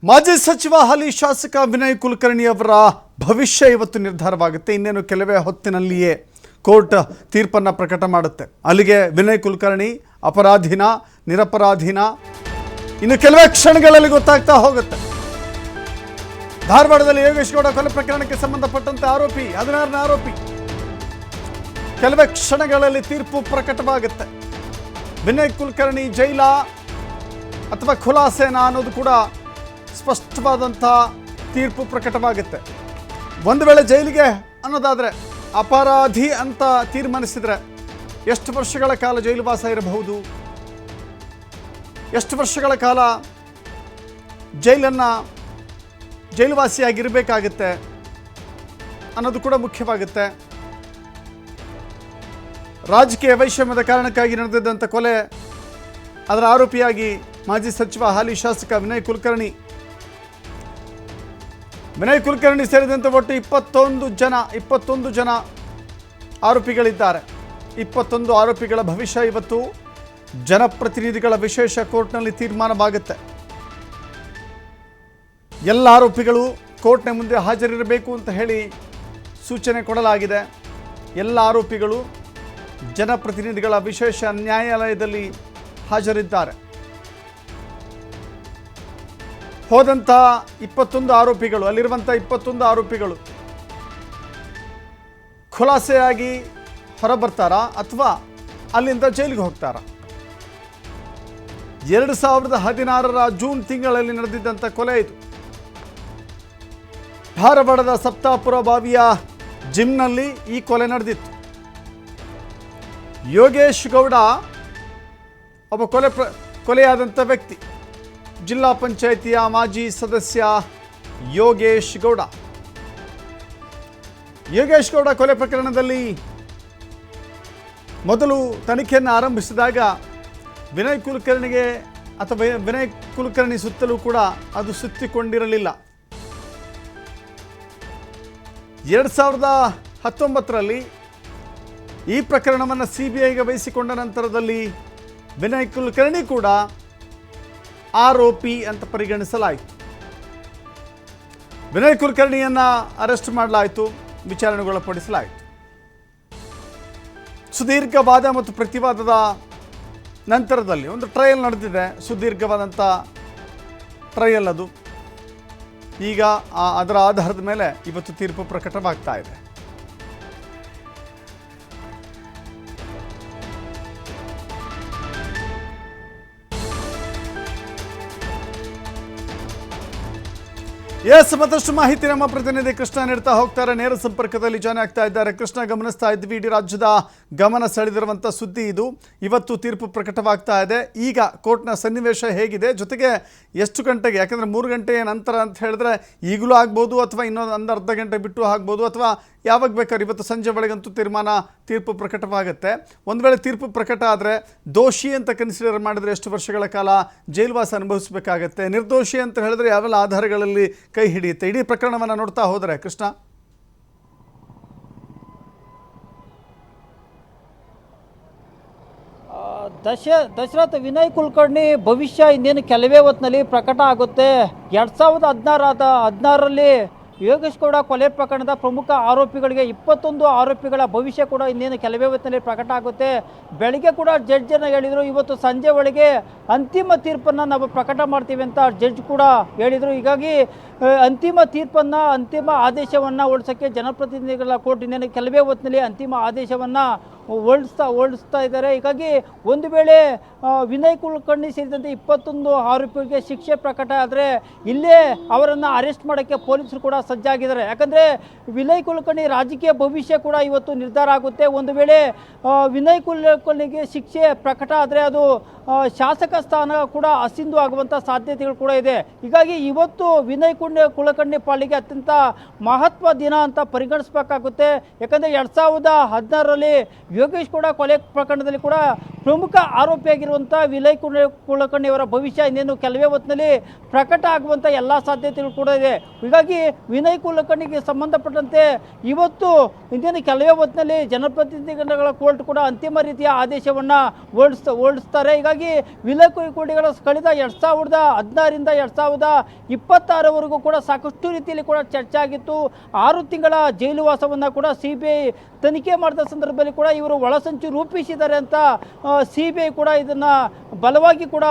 ಮಾಜಿ ಸಚಿವ ಹಾಲಿ ಶಾಸಕ ವಿನಯ್ ಕುಲಕರ್ಣಿ ಅವರ ಭವಿಷ್ಯ ಇವತ್ತು ನಿರ್ಧಾರವಾಗುತ್ತೆ. ಇನ್ನೇನು ಕೆಲವೇ ಹೊತ್ತಿನಲ್ಲಿಯೇ ಕೋರ್ಟ್ ತೀರ್ಪನ್ನು ಪ್ರಕಟ ಮಾಡುತ್ತೆ. ಅಲ್ಲಿಗೆ ವಿನಯ್ ಕುಲಕರ್ಣಿ ಅಪರಾಧಿನ ನಿರಪರಾಧಿನ ಇನ್ನು ಕೆಲವೇ ಕ್ಷಣಗಳಲ್ಲಿ ಗೊತ್ತಾಗ್ತಾ ಹೋಗುತ್ತೆ. ಧಾರವಾಡದಲ್ಲಿ ಯೋಗೇಶ್ ಗೌಡ ಕೊಲೆ ಪ್ರಕರಣಕ್ಕೆ ಸಂಬಂಧಪಟ್ಟಂತೆ ಆರೋಪಿ 16ನೇ ಆರೋಪಿ ಕೆಲವೇ ಕ್ಷಣಗಳಲ್ಲಿ ತೀರ್ಪು ಪ್ರಕಟವಾಗುತ್ತೆ. ವಿನಯ್ ಕುಲಕರ್ಣಿ ಜೈಲ ಅಥವಾ ಖುಲಾಸೆನಾ ಅನ್ನೋದು ಕೂಡ ಸ್ಪಷ್ಟವಾದಂಥ ತೀರ್ಪು ಪ್ರಕಟವಾಗುತ್ತೆ. ಒಂದು ವೇಳೆ ಜೈಲಿಗೆ ಅನ್ನೋದಾದರೆ ಅಪರಾಧಿ ಅಂತ ತೀರ್ಮಾನಿಸಿದರೆ ಎಷ್ಟು ವರ್ಷಗಳ ಕಾಲ ಜೈಲುವಾಸ ಇರಬಹುದು, ಎಷ್ಟು ವರ್ಷಗಳ ಕಾಲ ಜೈಲುವಾಸಿಯಾಗಿರಬೇಕಾಗುತ್ತೆ ಅನ್ನೋದು ಕೂಡ ಮುಖ್ಯವಾಗುತ್ತೆ. ರಾಜಕೀಯ ವೈಷಮ್ಯದ ಕಾರಣಕ್ಕಾಗಿ ನಡೆದಿದ್ದಂಥ ಕೊಲೆ, ಅದರ ಆರೋಪಿಯಾಗಿ ಮಾಜಿ ಸಚಿವ ಹಾಲಿ ಶಾಸಕ ವಿನಯ್ ಕುಲಕರ್ಣಿ ಸೇರಿದಂತೆ ಒಟ್ಟು 21 ಜನ ಆರೋಪಿಗಳಿದ್ದಾರೆ. 21 ಆರೋಪಿಗಳ ಭವಿಷ್ಯ ಇವತ್ತು ಜನಪ್ರತಿನಿಧಿಗಳ ವಿಶೇಷ ಕೋರ್ಟ್ನಲ್ಲಿ ತೀರ್ಮಾನವಾಗುತ್ತೆ. ಎಲ್ಲ ಆರೋಪಿಗಳು ಕೋರ್ಟ್ನ ಮುಂದೆ ಹಾಜರಿರಬೇಕು ಅಂತ ಹೇಳಿ ಸೂಚನೆ ಕೊಡಲಾಗಿದೆ. ಎಲ್ಲ ಆರೋಪಿಗಳು ಜನಪ್ರತಿನಿಧಿಗಳ ವಿಶೇಷ ನ್ಯಾಯಾಲಯದಲ್ಲಿ ಹಾಜರಿದ್ದಾರೆ. ಹೋದಂಥ 21 ಆರೋಪಿಗಳು, ಅಲ್ಲಿರುವಂಥ 21 ಆರೋಪಿಗಳು ಖುಲಾಸೆಯಾಗಿ ಹೊರಬರ್ತಾರಾ ಅಥವಾ ಅಲ್ಲಿಂದ ಜೈಲಿಗೆ ಹೋಗ್ತಾರಾ? 2016ರ ಜೂನ್ ತಿಂಗಳಲ್ಲಿ ನಡೆದಿದ್ದಂಥ ಕೊಲೆ ಇದು. ಧಾರವಾಡದ ಸಪ್ತಾಪುರ ಬಾವಿಯ ಜಿಮ್ನಲ್ಲಿ ಈ ಕೊಲೆ ನಡೆದಿತ್ತು. ಯೋಗೇಶ್ ಗೌಡ ಒಬ್ಬ ಕೊಲೆಯಾದಂಥ ವ್ಯಕ್ತಿ, ಜಿಲ್ಲಾ ಪಂಚಾಯಿತಿಯ ಮಾಜಿ ಸದಸ್ಯ ಯೋಗೇಶ್ ಗೌಡ ಕೊಲೆ ಪ್ರಕರಣದಲ್ಲಿ ಮೊದಲು ತನಿಖೆಯನ್ನು ಆರಂಭಿಸಿದಾಗ ವಿನಯ್ ಕುಲಕರ್ಣಿ ಸುತ್ತಲೂ ಕೂಡ ಅದು ಸುತ್ತಿಕೊಂಡಿರಲಿಲ್ಲ. 2019ರಲ್ಲಿ ಈ ಪ್ರಕರಣವನ್ನು CBIಗೆ ವಹಿಸಿಕೊಂಡ ನಂತರದಲ್ಲಿ ವಿನಯ್ ಕುಲಕರ್ಣಿ ಕೂಡ ಆರೋಪಿ ಅಂತ ಪರಿಗಣಿಸಲಾಯಿತು. ವಿನಯ್ ಕುಲಕರ್ಣಿಯನ್ನು ಅರೆಸ್ಟ್ ಮಾಡಲಾಯಿತು, ವಿಚಾರಣೆಗೊಳಪಡಿಸಲಾಯಿತು. ಸುದೀರ್ಘ ವಾದ ಮತ್ತು ಪ್ರತಿವಾದದ ನಂತರದಲ್ಲಿ ಒಂದು ಟ್ರಯಲ್ ನಡೆದಿದೆ. ಸುದೀರ್ಘವಾದಂಥ ಟ್ರಯಲ್ ಅದು. ಈಗ ಅದರ ಆಧಾರದ ಮೇಲೆ ಇವತ್ತು ತೀರ್ಪು ಪ್ರಕಟವಾಗ್ತಾ ಇದೆ. ಮತ್ತಷ್ಟು ಮಾಹಿತಿ ನಮ್ಮ ಪ್ರತಿನಿಧಿ ಕೃಷ್ಣ ನೀಡ್ತಾ ಹೋಗ್ತಾರೆ. ನೇರ ಸಂಪರ್ಕದಲ್ಲಿ ಜಾಯ್ನ್ ಆಗ್ತಾ ಇದ್ದಾರೆ. ಕೃಷ್ಣ, ಗಮನಿಸ್ತಾ ಇದ್ವಿ, ಇಡೀ ರಾಜ್ಯದ ಗಮನ ಸೆಳೆದಿರುವಂಥ ಸುದ್ದಿ ಇದು. ಇವತ್ತು ತೀರ್ಪು ಪ್ರಕಟವಾಗ್ತಾ ಇದೆ. ಈಗ ಕೋರ್ಟ್ನ ಸನ್ನಿವೇಶ ಹೇಗಿದೆ, ಜೊತೆಗೆ ಎಷ್ಟು ಗಂಟೆಗೆ, ಯಾಕಂದರೆ 3 ಗಂಟೆಯ ನಂತರ ಅಂತ ಹೇಳಿದ್ರೆ ಈಗಲೂ ಆಗ್ಬೋದು ಅಥವಾ ಇನ್ನೊಂದು ಅರ್ಧ ಗಂಟೆ ಬಿಟ್ಟು ಆಗ್ಬೋದು ಅಥವಾ ಯಾವಾಗ ಬೇಕಾದ್ರೆ ಇವತ್ತು ಸಂಜೆ ಒಳಗಂತೂ ತೀರ್ಪು ಪ್ರಕಟವಾಗುತ್ತೆ. ಒಂದು ವೇಳೆ ತೀರ್ಪು ಪ್ರಕಟ ಆದರೆ ದೋಷಿ ಅಂತ ಕನ್ಸಿಡರ್ ಮಾಡಿದರೆ ಎಷ್ಟು ವರ್ಷಗಳ ಕಾಲ ಜೈಲುವಾಸ ಅನುಭವಿಸಬೇಕಾಗತ್ತೆ, ನಿರ್ದೋಷಿ ಅಂತ ಹೇಳಿದ್ರೆ ಯಾವೆಲ್ಲ ಆಧಾರಗಳಲ್ಲಿ ಕೈ ಹಿಡಿಯುತ್ತೆ, ಇಡೀ ಪ್ರಕರಣವನ್ನು ನೋಡ್ತಾ ಹೋದರೆ ಕೃಷ್ಣ? ದಶರಥ್, ವಿನಯ್ ಕುಲಕರ್ಣಿ ಭವಿಷ್ಯ ಇನ್ನೇನು ಕೆಲವೇ ಹೊತ್ತಿನಲ್ಲಿ ಪ್ರಕಟ ಆಗುತ್ತೆ. 2016ರಲ್ಲಿ ಯೋಗೇಶ್ ಗೌಡ ಕೊಲೆ ಪ್ರಕರಣದ ಪ್ರಮುಖ ಆರೋಪಿಗಳಿಗೆ 21 ಆರೋಪಿಗಳ ಭವಿಷ್ಯ ಕೂಡ ಇನ್ನೇನು ಕೆಲವೇ ಹೊತ್ತಿನಲ್ಲಿ ಪ್ರಕಟ ಆಗುತ್ತೆ. ಬೆಳಗ್ಗೆ ಕೂಡ ಜಡ್ಜನ್ನು ಹೇಳಿದರು, ಇವತ್ತು ಸಂಜೆ ಒಳಗೆ ಅಂತಿಮ ತೀರ್ಪನ್ನು ನಾವು ಪ್ರಕಟ ಮಾಡ್ತೀವಿ ಅಂತ ಜಡ್ಜ್ ಕೂಡ ಹೇಳಿದರು. ಹೀಗಾಗಿ ಅಂತಿಮ ತೀರ್ಪನ್ನು, ಅಂತಿಮ ಆದೇಶವನ್ನು ಹೊರಡಿಸೋಕ್ಕೆ ಜನಪ್ರತಿನಿಧಿಗಳ ಕೋರ್ಟ್ ಇನ್ನೇನು ಕೆಲವೇ ಹೊತ್ತಿನಲ್ಲಿ ಅಂತಿಮ ಆದೇಶವನ್ನು ಹೊರಡಿಸ್ತಾ ಇದ್ದಾರೆ. ಹೀಗಾಗಿ ಒಂದು ವೇಳೆ ವಿನಯ್ ಕುಲಕರ್ಣಿ ಸೇರಿದಂತೆ 21 ಆರೋಪಿಗಳಿಗೆ ಶಿಕ್ಷೆ ಪ್ರಕಟ ಆದರೆ ಇಲ್ಲೇ ಅವರನ್ನು ಅರೆಸ್ಟ್ ಮಾಡೋಕ್ಕೆ ಪೊಲೀಸರು ಕೂಡ ಸಜ್ಜಾಗಿದ್ದಾರೆ. ಯಾಕಂದರೆ ವಿನಯ್ ಕುಲಕರ್ಣಿ ರಾಜಕೀಯ ಭವಿಷ್ಯ ಕೂಡ ಇವತ್ತು ನಿರ್ಧಾರ ಆಗುತ್ತೆ. ಒಂದು ವೇಳೆ ವಿನಯ್ ಕುಲಕರ್ಣಿಗೆ ಶಿಕ್ಷೆ ಪ್ರಕಟ ಆದರೆ ಅದು ಶಾಸಕ ಸ್ಥಾನ ಕೂಡ ಅಸಿಂಧು ಆಗುವಂಥ ಸಾಧ್ಯತೆಗಳು ಕೂಡ ಇದೆ. ಹೀಗಾಗಿ ಇವತ್ತು ವಿನಯ್ ಕುಲಕರ್ಣಿ ಪಾಲಿಗೆ ಅತ್ಯಂತ ಮಹತ್ವ ದಿನ ಅಂತ ಪರಿಗಣಿಸಬೇಕಾಗುತ್ತೆ. ಯಾಕಂದರೆ 2016ರಲ್ಲಿ ಯೋಗೇಶ್ ಗೌಡ ಕೊಲೆ ಪ್ರಕರಣದಲ್ಲಿ ಕೂಡ ಪ್ರಮುಖ ಆರೋಪಿಯಾಗಿರುವಂಥ ವಿನಯ್ ಕುಲಕರ್ಣಿ ಅವರ ಭವಿಷ್ಯ ಇನ್ನೇನು ಕೆಲವೇ ಹೊತ್ತಿನಲ್ಲಿ ಪ್ರಕಟ ಆಗುವಂಥ ಎಲ್ಲ ಸಾಧ್ಯತೆಗಳು ಕೂಡ ಇದೆ. ಹೀಗಾಗಿ ವಿನಯ್ ಕುಲಕರ್ಣಿಗೆ ಸಂಬಂಧಪಟ್ಟಂತೆ ಇವತ್ತು ಇನ್ನೇನು ಕೆಲವೇ ಹೊತ್ತಿನಲ್ಲಿ ಜನಪ್ರತಿನಿಧಿಗಳ ಕೋರ್ಟ್ ಕೂಡ ಅಂತಿಮ ರೀತಿಯ ಆದೇಶವನ್ನು ಹೊರಡಿಸ್ತಾರೆ. ಹೀಗಾಗಿ ವಿನಯ್ ಕುಲಕರ್ಣಿಗಳ ಕಳೆದ 2016ರಿಂದ 2026ವರೆಗೂ ಕೂಡ ಸಾಕಷ್ಟು ರೀತಿಯಲ್ಲಿ ಕೂಡ ಚರ್ಚೆ ಆಗಿತ್ತು. 6 ತಿಂಗಳ ಜೈಲು ವಾಸವನ್ನು ಕೂಡ CBI ತನಿಖೆ ಮಾಡಿದ ಸಂದರ್ಭದಲ್ಲಿ ಕೂಡ ಇವರು ಒಳಸಂಚು ರೂಪಿಸಿದ್ದಾರೆ ಅಂತ CBI ಕೂಡ ಇದನ್ನು ಬಲವಾಗಿ ಕೂಡ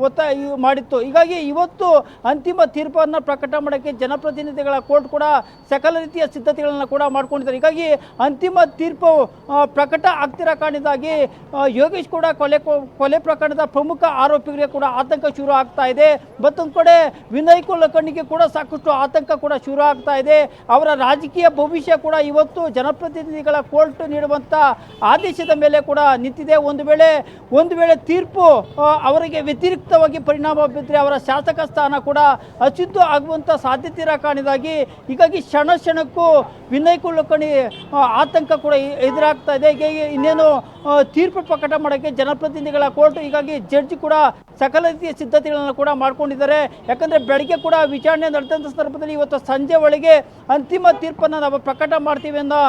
ಒತ್ತಾಯ ಮಾಡಿತ್ತು. ಹೀಗಾಗಿ ಇವತ್ತು ಅಂತಿಮ ತೀರ್ಪನ್ನು ಪ್ರಕಟ ಮಾಡೋಕ್ಕೆ ಜನಪ್ರತಿನಿಧಿಗಳ ಕೋರ್ಟ್ ಕೂಡ ಸಕಲ ರೀತಿಯ ಸಿದ್ಧತೆಗಳನ್ನು ಕೂಡ ಮಾಡ್ಕೊಂಡಿದ್ದಾರೆ. ಹೀಗಾಗಿ ಅಂತಿಮ ತೀರ್ಪು ಪ್ರಕಟ ಆಗ್ತಿರೋ ಕಾರಣದಿಂದಾಗಿ ಯೋಗೇಶ್ ಕೂಡ ಕೊಲೆ ಪ್ರಕರಣದ ಪ್ರಮುಖ ಆರೋಪಿಗಳಿಗೆ ಕೂಡ ಆತಂಕ ಶುರು ಆಗ್ತಾ ಇದೆ. ಮತ್ತೊಂದು ಕಡೆ ವಿನಯ್ ಕುಲಕರ್ಣಿಗೆ ಕೂಡ ಸಾಕಷ್ಟು ಆತಂಕ ಕೂಡ ಶುರು ಆಗ್ತಾ ಇದೆ. ಅವರ ರಾಜಕೀಯ ಭವಿಷ್ಯ ಕೂಡ ಇವತ್ತು ಜನಪ್ರತಿನಿಧಿಗಳ ಕೋರ್ಟ್ ನೀಡುವಂಥ ಆದೇಶದ ಮೇಲೆ ಕೂಡ ನಿಂತಿದೆ. ಒಂದು ವೇಳೆ ತೀರ್ಪು ಅವರಿಗೆ ವ್ಯತಿರಿಕ್ತವಾಗಿ ಪರಿಣಾಮ ಬಿದ್ದರೆ ಅವರ ಶಾಸಕ ಸ್ಥಾನ ಕೂಡ ಅಚುತ್ತು ಆಗುವಂಥ ಸಾಧ್ಯತೆ ಇರೋ ಕಾರಣದಿಂದಾಗಿ ಹೀಗಾಗಿ ಕ್ಷಣಕ್ಕೂ ವಿನಯ್ ಕುಲಕರ್ಣಿ ಆತಂಕ ಕೂಡ ಎದುರಾಗ್ತಾ ಇದೆ. ಹೀಗಾಗಿ ಇನ್ನೇನು ತೀರ್ಪು ಪ್ರಕಟ ಮಾಡೋಕ್ಕೆ ಜನಪ್ರತಿನಿಧಿಗಳ ಕೋರ್ಟ್ ಹೀಗಾಗಿ ಜಡ್ಜ್ ಕೂಡ ಸಕಲ ರೀತಿಯ ಸಿದ್ಧತೆಗಳನ್ನು ಕೂಡ ಮಾಡ್ಕೊಂಡಿದ್ದಾರೆ. ಯಾಕಂದರೆ ಬೆಳಗ್ಗೆ ಕೂಡ ವಿಚಾರಣೆ ನಡೆದಂಥ ಸಂದರ್ಭದಲ್ಲಿ ಇವತ್ತು ಸಂಜೆ ಒಳಗೆ ಅಂತಿಮ ತೀರ್ಪನ್ನು ನಾವು ಪ್ರಕಟ ಮಾಡ್ತೀವಿ ಅನ್ನೋ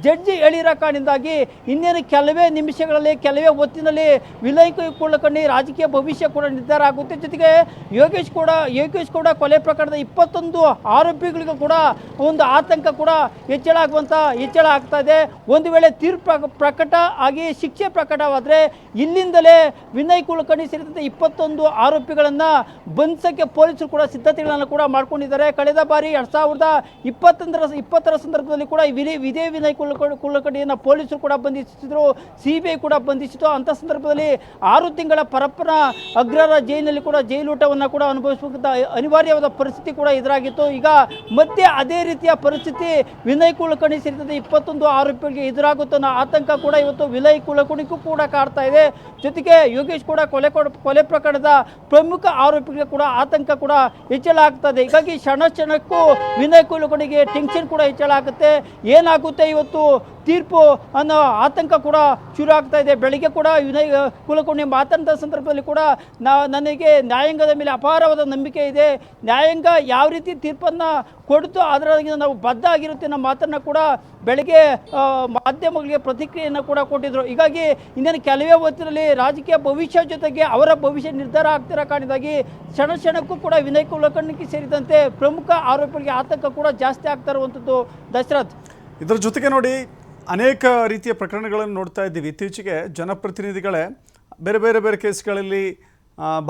ಜಡ್ಜಿ ಹೇಳಿರೋ ಕಾರಣದಿಂದಾಗಿ ಇನ್ನೇನು ಕೆಲವೇ ನಿಮಿಷಗಳಲ್ಲಿ ಕೆಲವೇ ಹೊತ್ತಿನಲ್ಲಿ ವಿನಯ್ ಕುಲಕರ್ಣಿ ರಾಜಕೀಯ ಭವಿಷ್ಯ ಕೂಡ ನಿರ್ಧಾರ ಆಗುತ್ತೆ. ಜೊತೆಗೆ ಯೋಗೇಶ್ ಗೌಡ ಕೊಲೆ ಪ್ರಕರಣದ 21 ಆರೋಪಿಗಳಿಗೂ ಕೂಡ ಒಂದು ಆತಂಕ ಕೂಡ ಹೆಚ್ಚಳ ಆಗ್ತಾ ಇದೆ. ಒಂದು ವೇಳೆ ತೀರ್ಪು ಪ್ರಕಟ ಆಗಿ ಶಿಕ್ಷೆ ಪ್ರಕಟವಾದರೆ ಇಲ್ಲಿಂದಲೇ ವಿನಯ್ ಕುಲಕರ್ಣಿ ಸೇರಿದಂತೆ 21 ಆರೋಪಿಗಳನ್ನು ಬಂಧಿಸೋಕ್ಕೆ ಪೊಲೀಸರು ಕೂಡ ಸಿದ್ಧತೆಗಳನ್ನು ಕೂಡ ಮಾಡ್ಕೊಂಡಿದ್ದಾರೆ. ಕಳೆದ ಬಾರಿ 2020ರ ಸಂದರ್ಭದಲ್ಲಿ ಕೂಡ ಇದೇ ವಿನಯ್ ಕುಲಕರ್ಣಿಯನ್ನು ಪೊಲೀಸರು ಕೂಡ ಬಂಧಿಸಿದ್ರು, CBI ಕೂಡ ಬಂಧಿಸಿತು. ಅಂಥ ಸಂದರ್ಭದಲ್ಲಿ 6 ತಿಂಗಳ ಪರಪ್ಪನ ಅಗ್ರಹಾರ ಜೈಲಿನಲ್ಲಿ ಕೂಡ ಜೈಲೂಟವನ್ನು ಕೂಡ ಅನುಭವಿಸಬೇಕಾದ ಅನಿವಾರ್ಯವಾದ ಪರಿಸ್ಥಿತಿ ಕೂಡ ಎದುರಾಗಿತ್ತು. ಈಗ ಮತ್ತೆ ಅದೇ ರೀತಿಯ ಪರಿಸ್ಥಿತಿ ವಿನಯ್ ಕುಲಕರ್ಣಿ ಸೇರಿದಂತೆ 21 ಆರೋಪಿಗಳಿಗೆ ಎದುರಾಗುತ್ತೆ ಅನ್ನೋ ಆತಂಕ ಕೂಡ ಇವತ್ತು ವಿನಯ್ ಕುಲಕರ್ಣಿಗೂ ಕೂಡ ಕಾಡ್ತಾ ಇದೆ. ಜೊತೆಗೆ ಯೋಗೇಶ್ ಕೂಡ ಕೊಲೆ ಪ್ರಕರಣದ ಪ್ರಮುಖ ಆರೋಪಿಗಳಿಗೆ ಕೂಡ ಆತಂಕ ಕೂಡ ಹೆಚ್ಚಳ ಆಗ್ತದೆ. ಹೀಗಾಗಿ ಕ್ಷಣಕ್ಕೂ ವಿನಯ್ ಕುಲಕರ್ಣಿಗೆ ಟೆನ್ಷನ್ ಕೂಡ ಹೆಚ್ಚಳ ಆಗುತ್ತೆ. ಏನಾಗುತ್ತೆ ಇವತ್ತು ತೀರ್ಪು ಅನ್ನೋ ಆತಂಕ ಕೂಡ ಶುರು ಆಗ್ತಾ ಇದೆ. ಬೆಳಿಗ್ಗೆ ಕೂಡ ವಿನಯ್ ಕುಲಕರ್ಣಿ ಮಾತನಾಡಿದ ಸಂದರ್ಭದಲ್ಲಿ ಕೂಡ ನನಗೆ ನ್ಯಾಯಾಂಗದ ಮೇಲೆ ಅಪಾರವಾದ ನಂಬಿಕೆ ಇದೆ, ನ್ಯಾಯಾಂಗ ಯಾವ ರೀತಿ ತೀರ್ಪನ್ನು ಕೊಡ್ತು ಅದರಾಗಿ ನಾವು ಬದ್ಧ ಆಗಿರುತ್ತೆ ಅನ್ನೋ ಮಾತನ್ನು ಕೂಡ ಬೆಳಗ್ಗೆ ಮಾಧ್ಯಮಗಳಿಗೆ ಪ್ರತಿಕ್ರಿಯೆಯನ್ನು ಕೂಡ ಕೊಟ್ಟಿದ್ರು. ಹೀಗಾಗಿ ಇನ್ನೇನು ಕೆಲವೇ ಹೊತ್ತಿನಲ್ಲಿ ರಾಜಕೀಯ ಭವಿಷ್ಯ ಜೊತೆಗೆ ಅವರ ಭವಿಷ್ಯ ನಿರ್ಧಾರ ಆಗ್ತಿರೋ ಕಾರಣದಿಂದಾಗಿ ಕ್ಷಣಕ್ಕೂ ಕೂಡ ವಿನಯ್ ಕುಲಕರ್ಣಿಗೆ ಸೇರಿದಂತೆ ಪ್ರಮುಖ ಆರೋಪಿಗಳಿಗೆ ಆತಂಕ ಕೂಡ ಜಾಸ್ತಿ ಆಗ್ತಾ ಇರುವಂಥದ್ದು. ದಶರಥ್, ಇದರ ಜೊತೆಗೆ ನೋಡಿ ಅನೇಕ ರೀತಿಯ ಪ್ರಕರಣಗಳನ್ನು ನೋಡ್ತಾ ಇದ್ದೀವಿ. ಇತ್ತೀಚೆಗೆ ಜನಪ್ರತಿನಿಧಿಗಳೇ ಬೇರೆ ಕೇಸ್ಗಳಲ್ಲಿ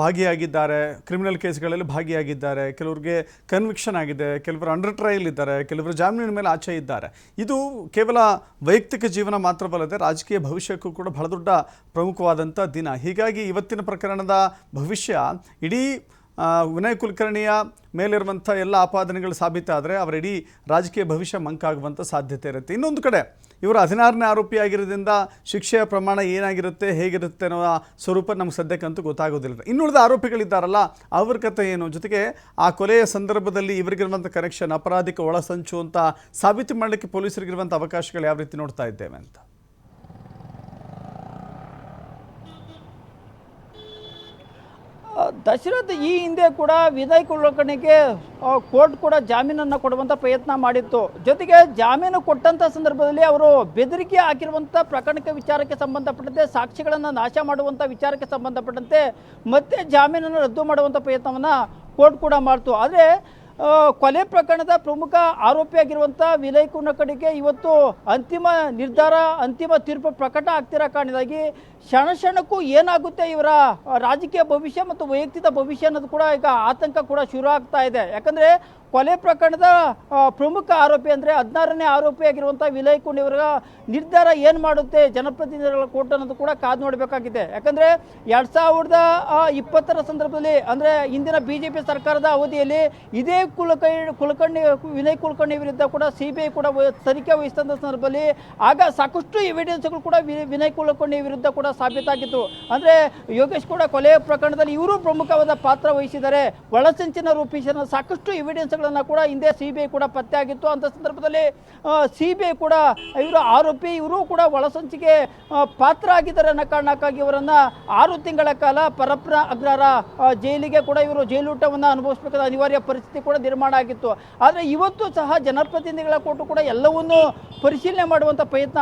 ಭಾಗಿಯಾಗಿದ್ದಾರೆ, ಕ್ರಿಮಿನಲ್ ಕೇಸ್ಗಳಲ್ಲಿ ಭಾಗಿಯಾಗಿದ್ದಾರೆ, ಕೆಲವ್ರಿಗೆ ಕನ್ವಿಕ್ಷನ್ ಆಗಿದೆ, ಕೆಲವರು ಅಂಡರ್ ಟ್ರಯಲ್ ಇದ್ದಾರೆ, ಕೆಲವರು ಜಾಮೀನಿನ ಮೇಲೆ ಆಚೆ ಇದ್ದಾರೆ. ಇದು ಕೇವಲ ವೈಯಕ್ತಿಕ ಜೀವನ ಮಾತ್ರವಲ್ಲದೆ ರಾಜಕೀಯ ಭವಿಷ್ಯಕ್ಕೂ ಕೂಡ ಬಹಳ ದೊಡ್ಡ ಪ್ರಮುಖವಾದಂಥ ದಿನ. ಹೀಗಾಗಿ ಇವತ್ತಿನ ಪ್ರಕರಣದ ಭವಿಷ್ಯ ಇಡೀ ವಿನಯ್ ಕುಲಕರ್ಣಿಯ ಮೇಲಿರುವಂಥ ಎಲ್ಲ ಆಪಾದನೆಗಳು ಸಾಬೀತಾದರೆ ಅವರ ಇಡೀ ರಾಜಕೀಯ ಭವಿಷ್ಯ ಮಂಕಾಗುವಂಥ ಸಾಧ್ಯತೆ ಇರುತ್ತೆ. ಇನ್ನೊಂದು ಕಡೆ ಇವರು 16ನೇ ಆರೋಪಿ ಆಗಿರೋದ್ರಿಂದ ಶಿಕ್ಷೆಯ ಪ್ರಮಾಣ ಏನಾಗಿರುತ್ತೆ, ಹೇಗಿರುತ್ತೆ ಅನ್ನೋ ಸ್ವರೂಪ ನಮ್ಗೆ ಸದ್ಯಕ್ಕಂತೂ ಗೊತ್ತಾಗೋದಿಲ್ಲ. ಇನ್ನುಳಿದ ಆರೋಪಿಗಳಿದ್ದಾರಲ್ಲ ಅವ್ರ ಕಥೆ ಏನು, ಜೊತೆಗೆ ಆ ಕೊಲೆಯ ಸಂದರ್ಭದಲ್ಲಿ ಇವರಿಗಿರುವಂಥ ಕನೆಕ್ಷನ್, ಅಪರಾಧಿಕ ಒಳಸಂಚು ಅಂತ ಸಾಬೀತು ಮಾಡಲಿಕ್ಕೆ ಪೊಲೀಸರಿಗಿರುವಂಥ ಅವಕಾಶಗಳು ಯಾವ ರೀತಿ ನೋಡ್ತಾ ಇದ್ದೇವೆ ಅಂತ. ದಶರಥ್, ಈ ಹಿಂದೆ ಕೂಡ ವಿನಯ್ ಕುಲಕರ್ಣಿಗೆ ಕೋರ್ಟ್ ಕೂಡ ಜಾಮೀನನ್ನು ಕೊಡುವಂಥ ಪ್ರಯತ್ನ ಮಾಡಿತ್ತು. ಜೊತೆಗೆ ಜಾಮೀನು ಕೊಟ್ಟಂಥ ಸಂದರ್ಭದಲ್ಲಿ ಅವರು ಬೆದರಿಕೆ ಹಾಕಿರುವಂಥ ಪ್ರಕರಣಕ್ಕೆ ವಿಚಾರಕ್ಕೆ ಸಂಬಂಧಪಟ್ಟಂತೆ, ಸಾಕ್ಷಿಗಳನ್ನು ನಾಶ ಮಾಡುವಂಥ ವಿಚಾರಕ್ಕೆ ಸಂಬಂಧಪಟ್ಟಂತೆ ಮತ್ತೆ ಜಾಮೀನನ್ನು ರದ್ದು ಮಾಡುವಂಥ ಪ್ರಯತ್ನವನ್ನು ಕೋರ್ಟ್ ಕೂಡ ಮಾಡ್ತು. ಆದರೆ ಕೊಲೆ ಪ್ರಕರಣದ ಪ್ರಮುಖ ಆರೋಪಿಯಾಗಿರುವಂಥ ವಿನಯ್ ಕುಲಕರ್ಣಿಗೆ ಇವತ್ತು ಅಂತಿಮ ತೀರ್ಪು ಪ್ರಕಟ ಆಗ್ತಿರೋ ಕಾರಣದಾಗಿ ಕ್ಷಣಕ್ಕೂ ಏನಾಗುತ್ತೆ ಇವರ ರಾಜಕೀಯ ಭವಿಷ್ಯ ಮತ್ತು ವೈಯಕ್ತಿಕ ಭವಿಷ್ಯ ಅನ್ನೋದು ಕೂಡ ಈಗ ಆತಂಕ ಕೂಡ ಶುರು ಆಗ್ತಾ ಇದೆ. ಯಾಕಂದರೆ ಕೊಲೆ ಪ್ರಕರಣದ ಪ್ರಮುಖ ಆರೋಪಿ ಅಂದರೆ 16ನೇ ಆರೋಪಿಯಾಗಿರುವಂಥ ವಿನಯ್ ಕುಲಕರ್ಣಿಯವರ ನಿರ್ಧಾರ ಏನು ಮಾಡುತ್ತೆ ಜನಪ್ರತಿನಿಧಿಗಳ ಕೋರ್ಟ್ ಅನ್ನೋದು ಕೂಡ ಕಾದು ನೋಡಬೇಕಾಗಿದೆ. ಯಾಕಂದರೆ 2020ರ ಸಂದರ್ಭದಲ್ಲಿ ಅಂದರೆ ಇಂದಿನ BJP ಸರ್ಕಾರದ ಅವಧಿಯಲ್ಲಿ ಇದೇ ವಿನಯ್ ಕುಲಕರ್ಣಿ ವಿರುದ್ಧ ಕೂಡ CBI ಕೂಡ ತನಿಖೆ ವಹಿಸಿದಂಥ ಸಂದರ್ಭದಲ್ಲಿ ಆಗ ಸಾಕಷ್ಟು ಎವಿಡೆನ್ಸ್ಗಳು ಕೂಡ ವಿನಯ್ ಕುಲಕರ್ಣಿ ವಿರುದ್ಧ ಕೂಡ ಸಾಬೀತಾಗಿತ್ತು. ಅಂದರೆ ಯೋಗೇಶ್ ಕೂಡ ಕೊಲೆ ಪ್ರಕರಣದಲ್ಲಿ ಇವರು ಪ್ರಮುಖವಾದ ಪಾತ್ರ ವಹಿಸಿದ್ದಾರೆ, ಒಳಸಂಚಿನ ರೂಪಿಸಿದ ಸಾಕಷ್ಟು ಎವಿಡೆನ್ಸ್ಗಳನ್ನು ಕೂಡ ಹಿಂದೆ CBI ಕೂಡ ಪತ್ತೆ ಆಗಿತ್ತು. ಅಂಥ ಸಂದರ್ಭದಲ್ಲಿ CBI ಕೂಡ ಇವರು ಆರೋಪಿ, ಇವರು ಕೂಡ ಒಳಸಂಚಿಗೆ ಪಾತ್ರ ಆಗಿದ್ದಾರೆ ಅನ್ನೋ ಕಾರಣಕ್ಕಾಗಿ ಇವರನ್ನು 6 ತಿಂಗಳ ಕಾಲ ಪರಪ್ಪನ ಅಗ್ರಹಾರ ಜೈಲಿಗೆ ಕೂಡ ಇವರು ಜೈಲೂಟವನ್ನು ಅನುಭವಿಸಬೇಕಾದ ಅನಿವಾರ್ಯ ಪರಿಸ್ಥಿತಿ ಕೂಡ ನಿರ್ಮಾಣ ಆಗಿತ್ತು. ಆದರೆ ಇವತ್ತು ಸಹ ಜನಪ್ರತಿನಿಧಿಗಳ ಕೋರ್ಟು ಕೂಡ ಎಲ್ಲವನ್ನೂ ಪರಿಶೀಲನೆ ಮಾಡುವಂಥ ಪ್ರಯತ್ನ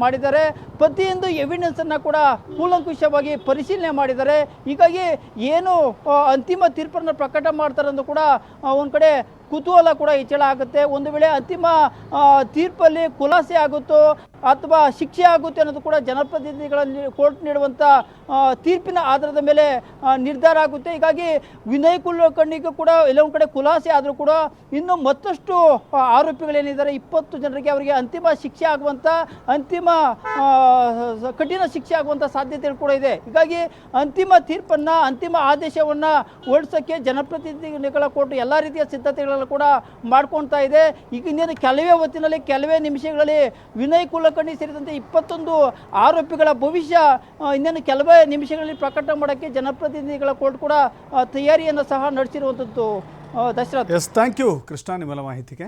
ಮಾಡಿದ್ದಾರೆ. ಪ್ರತಿಯೊಂದು ಎವಿಡೆನ್ಸನ್ನು ಕೂಡ ಕೂಲಂಕುಷವಾಗಿ ಪರಿಶೀಲನೆ ಮಾಡಿದ್ದಾರೆ. ಹೀಗಾಗಿ ಏನು ಅಂತಿಮ ತೀರ್ಪನ್ನು ಪ್ರಕಟ ಮಾಡ್ತಾರೆ ಅಂತ ಕೂಡ ಒಂದು ಕಡೆ ಕುತೂಹಲ ಕೂಡ ಹೆಚ್ಚಳ ಆಗುತ್ತೆ. ಒಂದು ವೇಳೆ ಅಂತಿಮ ತೀರ್ಪಲ್ಲಿ ಖುಲಾಸೆ ಆಗುತ್ತೋ ಅಥವಾ ಶಿಕ್ಷೆ ಆಗುತ್ತೆ ಅನ್ನೋದು ಕೂಡ ಜನಪ್ರತಿನಿಧಿಗಳಲ್ಲಿ ಕೋರ್ಟ್ ನೀಡುವಂಥ ತೀರ್ಪಿನ ಆಧಾರದ ಮೇಲೆ ನಿರ್ಧಾರ ಆಗುತ್ತೆ. ಹೀಗಾಗಿ ವಿನಯ್ ಕುಲಕರ್ಣಿಗೂ ಕೂಡ ಎಲ್ಲೊಂದು ಕಡೆ ಖುಲಾಸೆ ಆದರೂ ಕೂಡ ಇನ್ನು ಮತ್ತಷ್ಟು ಆರೋಪಿಗಳೇನಿದ್ದಾರೆ 20 ಜನರಿಗೆ ಅವರಿಗೆ ಅಂತಿಮ ಶಿಕ್ಷೆ ಆಗುವಂಥ ಕಠಿಣ ಶಿಕ್ಷೆ ಆಗುವಂಥ ಸಾಧ್ಯತೆಗಳು ಕೂಡ ಇದೆ. ಹೀಗಾಗಿ ಅಂತಿಮ ತೀರ್ಪನ್ನು ಅಂತಿಮ ಆದೇಶವನ್ನು ಹೊರಡಿಸೋಕ್ಕೆ ಜನಪ್ರತಿನಿಧಿಗಳ ಕೋರ್ಟ್ ಎಲ್ಲ ರೀತಿಯ ಸಿದ್ಧತೆಗಳನ್ನು ಕೂಡ ಮಾಡ್ಕೊಳ್ತಾ ಇದೆ. ಈಗ ಇನ್ನೇನು ಕೆಲವೇ ಹೊತ್ತಿನಲ್ಲಿ ಕೆಲವೇ ನಿಮಿಷಗಳಲ್ಲಿ ವಿನಯ್ ಕುಲಕರ್ಣಿ ಸೇರಿದಂತೆ 21 ಆರೋಪಿಗಳ ಭವಿಷ್ಯ ಇನ್ನೇನು ಕೆಲವೇ ನಿಮಿಷಗಳಲ್ಲಿ ಪ್ರಕಟ ಮಾಡೋಕ್ಕೆ ಜನಪ್ರತಿನಿಧಿಗಳ ಕೋರ್ಟ್ ಕೂಡ ತಯಾರಿಯನ್ನು ಸಹ ನಡೆಸಿರುವಂಥದ್ದು. Dasharath. Yes, thank you Krishna ನಿಮ್ಮೆಲ್ಲ ಮಾಹಿತಿಗೆ.